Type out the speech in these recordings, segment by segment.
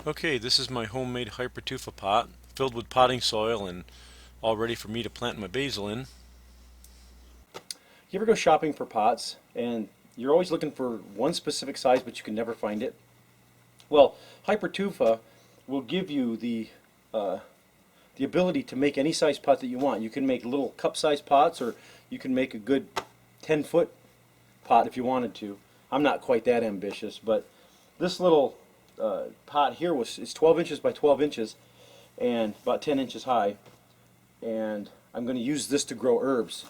Okay, this is my homemade Hypertufa pot, filled with potting soil and all ready for me to plant my basil in. You ever go shopping for pots and you're always looking for one specific size but you can never find it? Well, Hypertufa will give you the ability to make any size pot that you want. You can make little cup-sized pots, or you can make a good 10-foot pot if you wanted to. I'm not quite that ambitious, but this little pot here is 12 inches by 12 inches and about 10 inches high, and I'm going to use this to grow herbs.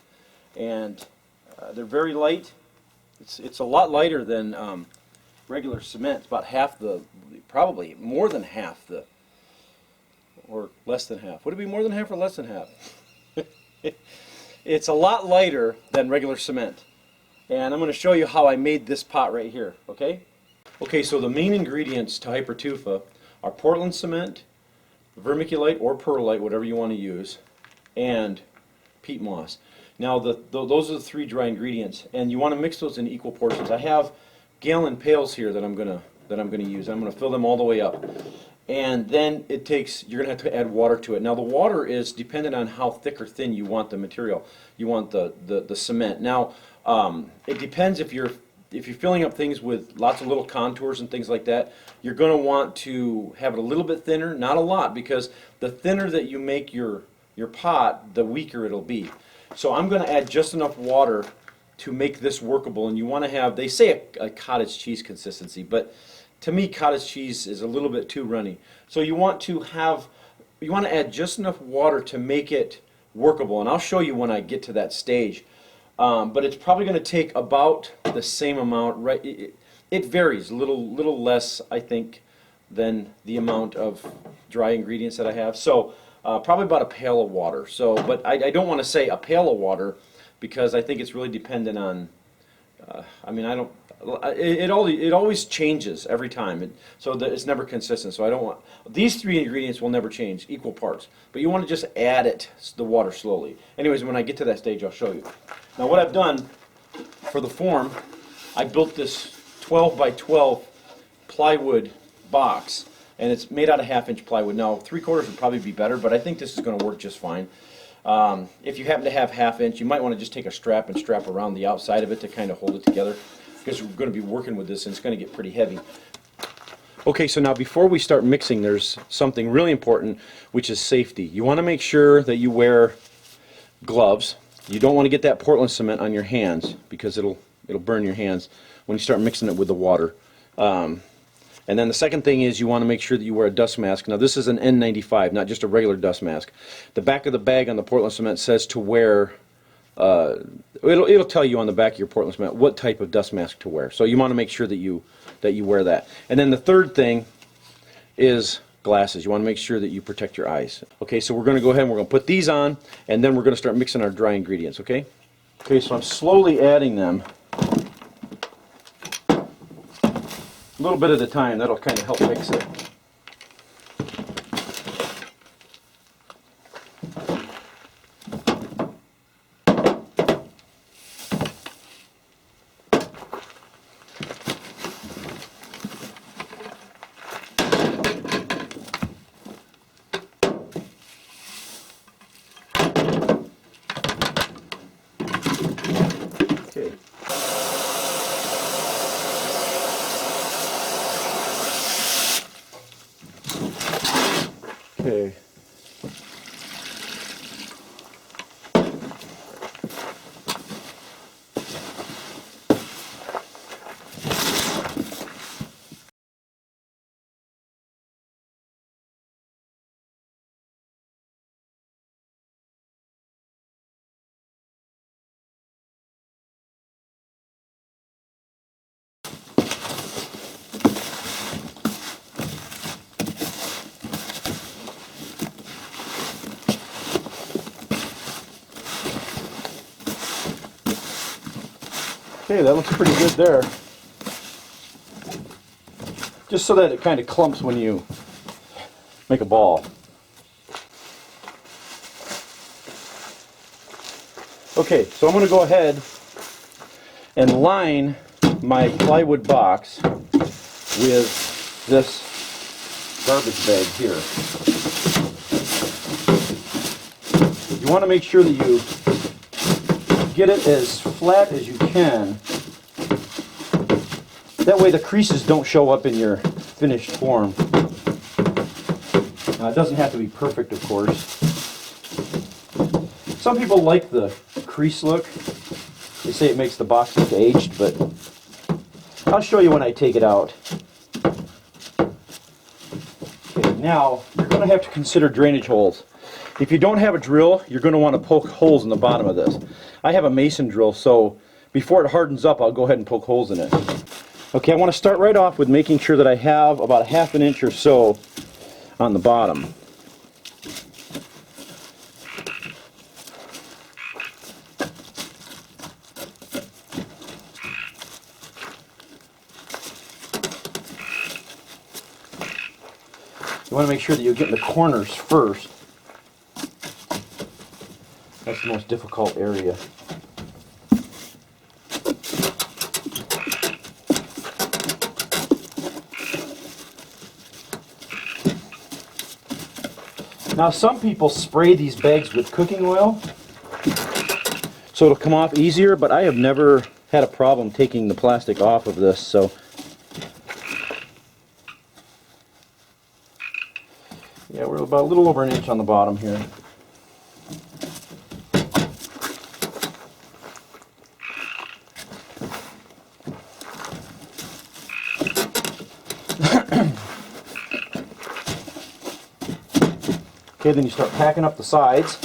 And they're very light. It's a lot lighter than regular cement. It's about half probably more than half or less than half. Would it be more than half or less than half? It's a lot lighter than regular cement. And I'm going to show you how I made this pot right here, okay? Okay, so the main ingredients to Hypertufa are Portland cement, vermiculite or perlite, whatever you want to use, and peat moss. Now those are the three dry ingredients, and you want to mix those in equal portions. I have gallon pails here that I'm gonna use. I'm gonna fill them all the way up, and then you're gonna have to add water to it. Now the water is dependent on how thick or thin you want the material. You want the cement. Now it depends if you're filling up things with lots of little contours and things like that. You're gonna want to have it a little bit thinner, not a lot, because the thinner that you make your pot, the weaker it'll be. So I'm going to add just enough water to make this workable, and you want to have, they say a cottage cheese consistency, but to me cottage cheese is a little bit too runny. So you want to add just enough water to make it workable, and I'll show you when I get to that stage. But it's probably going to take about the same amount, right? It varies, a little less, I think, than the amount of dry ingredients that I have. So probably about a pail of water. So, but I don't want to say a pail of water because I think it's really dependent on. I mean, I don't. It always changes every time, so that it's never consistent. So I don't want these three ingredients will never change, equal parts. But you want to just add the water slowly. Anyways, when I get to that stage, I'll show you. Now, what I've done for the form, I built this 12 by 12 plywood box. And it's made out of 1/2-inch plywood. Now, 3/4 would probably be better, but I think this is going to work just fine. If you happen to have 1/2-inch, you might want to just take a strap and strap around the outside of it to kind of hold it together, because we're going to be working with this and it's going to get pretty heavy. Okay, so now before we start mixing, there's something really important, which is safety. You want to make sure that you wear gloves. You don't want to get that Portland cement on your hands because it'll burn your hands when you start mixing it with the water. And then the second thing is you want to make sure that you wear a dust mask. Now this is an N95, not just a regular dust mask. The back of the bag on the Portland cement says to wear, it'll tell you on the back of your Portland cement what type of dust mask to wear. So you want to make sure that you wear that. And then the third thing is glasses. You want to make sure that you protect your eyes. Okay, so we're going to go ahead and we're going to put these on, and then we're going to start mixing our dry ingredients, okay? Okay, so I'm slowly adding them. A little bit at a time. That'll kind of help mix it. Okay. Okay. Okay, that looks pretty good there. Just so that it kind of clumps when you make a ball. Okay, so I'm going to go ahead and line my plywood box with this garbage bag here. You want to make sure that you get it as flat as you can. That way the creases don't show up in your finished form. It doesn't have to be perfect, of course. Some people like the crease look. They say it makes the box look aged, but I'll show you when I take it out. Okay, now you're going to have to consider drainage holes. If you don't have a drill, you're going to want to poke holes in the bottom of this. I have a mason drill, so before it hardens up, I'll go ahead and poke holes in it. Okay, I want to start right off with making sure that I have about a ½ inch or so on the bottom. You want to make sure that you get in the corners first. That's the most difficult area. Now some people spray these bags with cooking oil so it'll come off easier, but I have never had a problem taking the plastic off of this, so yeah, we're about a little over an inch on the bottom here. Okay, then you start packing up the sides.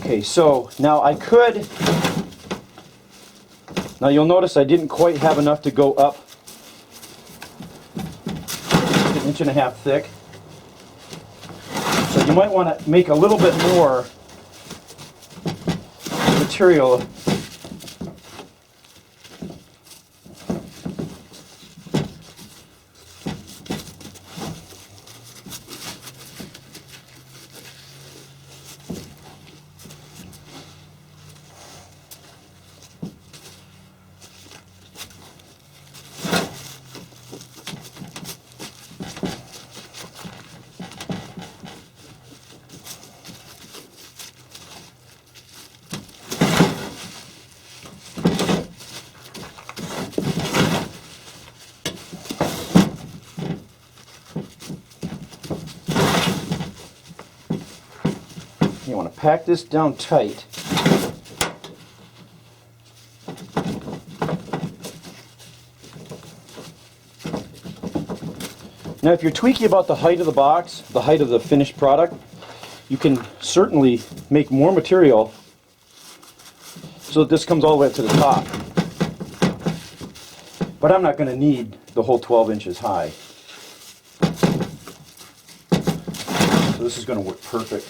Okay, so now you'll notice I didn't quite have enough to go up an inch and a half thick. So you might want to make a little bit more material. You want to pack this down tight. Now if you're tweaky about the height of the box, the height of the finished product, you can certainly make more material so that this comes all the way up to the top. But I'm not going to need the whole 12 inches high. So this is going to work perfect.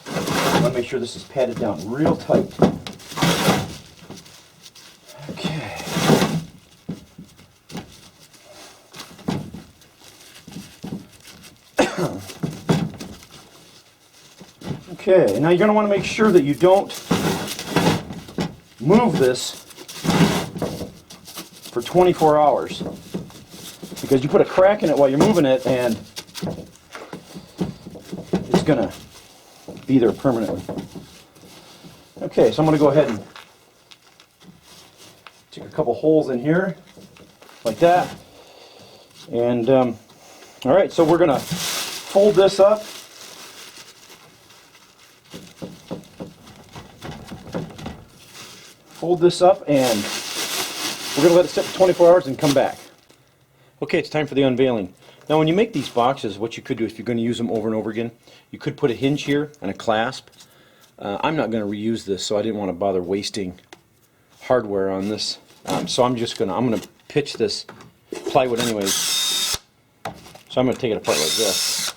I want to make sure this is padded down real tight. Okay. Okay, now you're going to want to make sure that you don't move this for 24 hours, because you put a crack in it while you're moving it and it's going to be there permanently. Okay, so I'm going to go ahead and take a couple holes in here, like that. And, all right, so we're going to fold this up. Fold this up, and we're going to let it sit for 24 hours and come back. Okay, it's time for the unveiling. Now when you make these boxes, what you could do if you're going to use them over and over again, you could put a hinge here and a clasp. I'm not going to reuse this, so I didn't want to bother wasting hardware on this. So I'm going to pitch this plywood anyways. So I'm going to take it apart like this.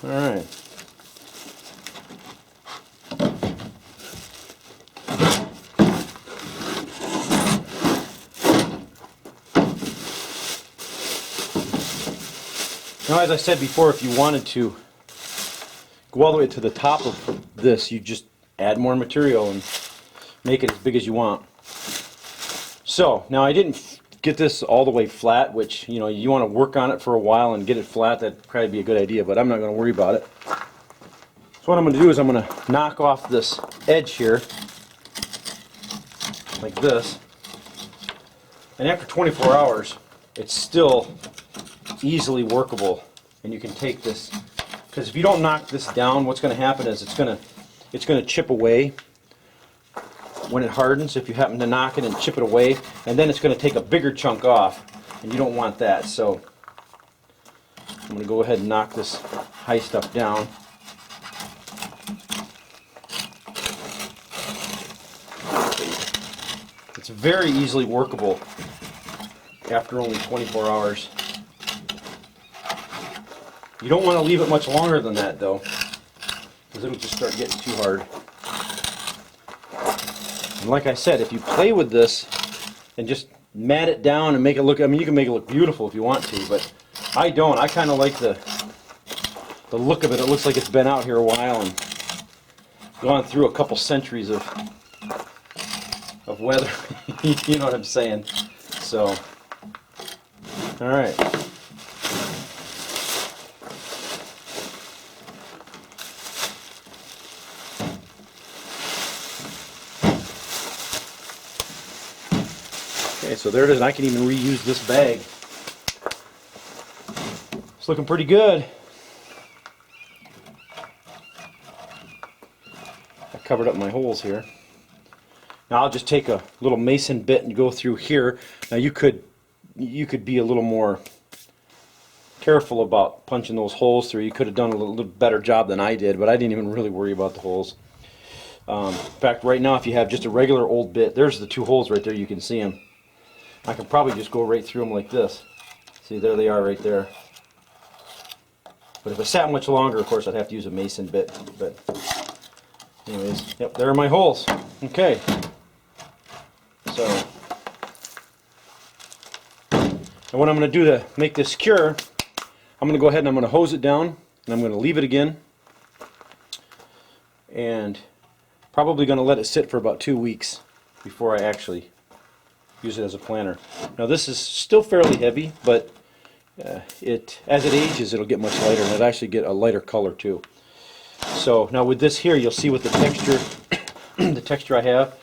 All right. Now, as I said before, if you wanted to go all the way to the top of this, you just add more material and make it as big as you want. So, now I didn't get this all the way flat, which, you know, you want to work on it for a while and get it flat. That'd probably be a good idea, but I'm not going to worry about it. So what I'm going to do is I'm going to knock off this edge here, like this. And after 24 hours, it's still easily workable, and you can take this, because if you don't knock this down, what's going to happen is it's going to chip away when it hardens. If you happen to knock it and chip it away, and then it's going to take a bigger chunk off, and you don't want that. So I'm going to go ahead and knock this high stuff down. It's very easily workable after only 24 hours. You don't want to leave it much longer than that, though, because it'll just start getting too hard. And like I said, if you play with this and just mat it down and make it look, I mean, you can make it look beautiful if you want to, but I don't. I kind of like the look of it. It looks like it's been out here a while and gone through a couple centuries of weather. You know what I'm saying? So, all right. Okay, so there it is, and I can even reuse this bag. It's looking pretty good. I covered up my holes here. Now I'll just take a little mason bit and go through here. Now you could be a little more careful about punching those holes through. You could have done a little better job than I did, but I didn't even really worry about the holes. In fact, right now, if you have just a regular old bit, there's the two holes right there. You can see them. I can probably just go right through them like this. See, there they are right there. But if it sat much longer, of course, I'd have to use a mason bit. But anyways, yep, there are my holes. Okay. So, and what I'm going to do to make this secure, I'm going to go ahead and I'm going to hose it down, and I'm going to leave it again, and probably going to let it sit for about 2 weeks before I actually use it as a planter. Now this is still fairly heavy, but as it ages, it'll get much lighter, and it'll actually get a lighter color too. So now with this here, you'll see with the texture, the texture I have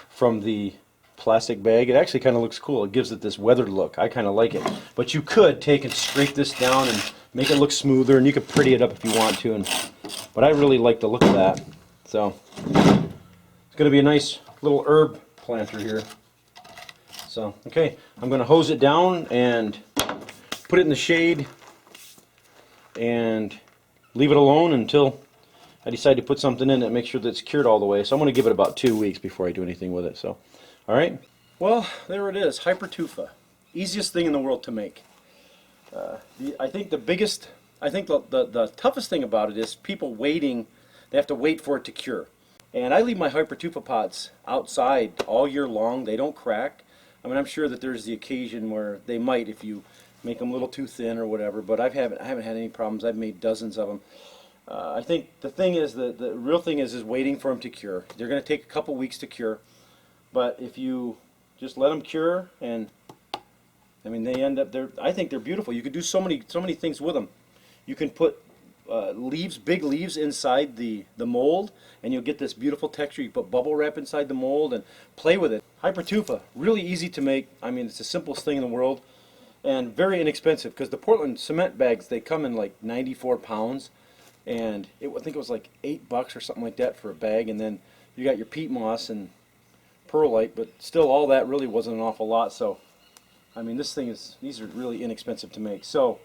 from the plastic bag, it actually kind of looks cool. It gives it this weathered look. I kind of like it. But you could take and scrape this down and make it look smoother, and you could pretty it up if you want to. But I really like the look of that. So it's going to be a nice little herb planter here. So, okay, I'm going to hose it down and put it in the shade and leave it alone until I decide to put something in it, make sure that it's cured all the way. So I'm going to give it about 2 weeks before I do anything with it. So, all right. Well, there it is, Hypertufa. Easiest thing in the world to make. I think the toughest thing about it is people waiting. They have to wait for it to cure. And I leave my Hypertufa pots outside all year long. They don't crack. I mean, I'm sure that there's the occasion where they might if you make them a little too thin or whatever, but I haven't had any problems. I've made dozens of them. I think the thing is, the real thing is waiting for them to cure. They're going to take a couple weeks to cure, but if you just let them cure and I mean, they end up, I think they're beautiful. You could do so many things with them. You can put leaves, big leaves inside the mold, and you'll get this beautiful texture. You put bubble wrap inside the mold and play with it. Hypertufa, really easy to make. I mean, it's the simplest thing in the world, and very inexpensive, because the Portland cement bags, they come in like 94 pounds, and I think it was like $8 or something like that for a bag, and then you got your peat moss and perlite, but still all that really wasn't an awful lot. So I mean, these are really inexpensive to make. So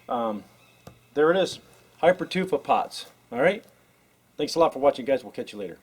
there it is, Hypertufa pots. All right, thanks a lot for watching, guys. We'll catch you later.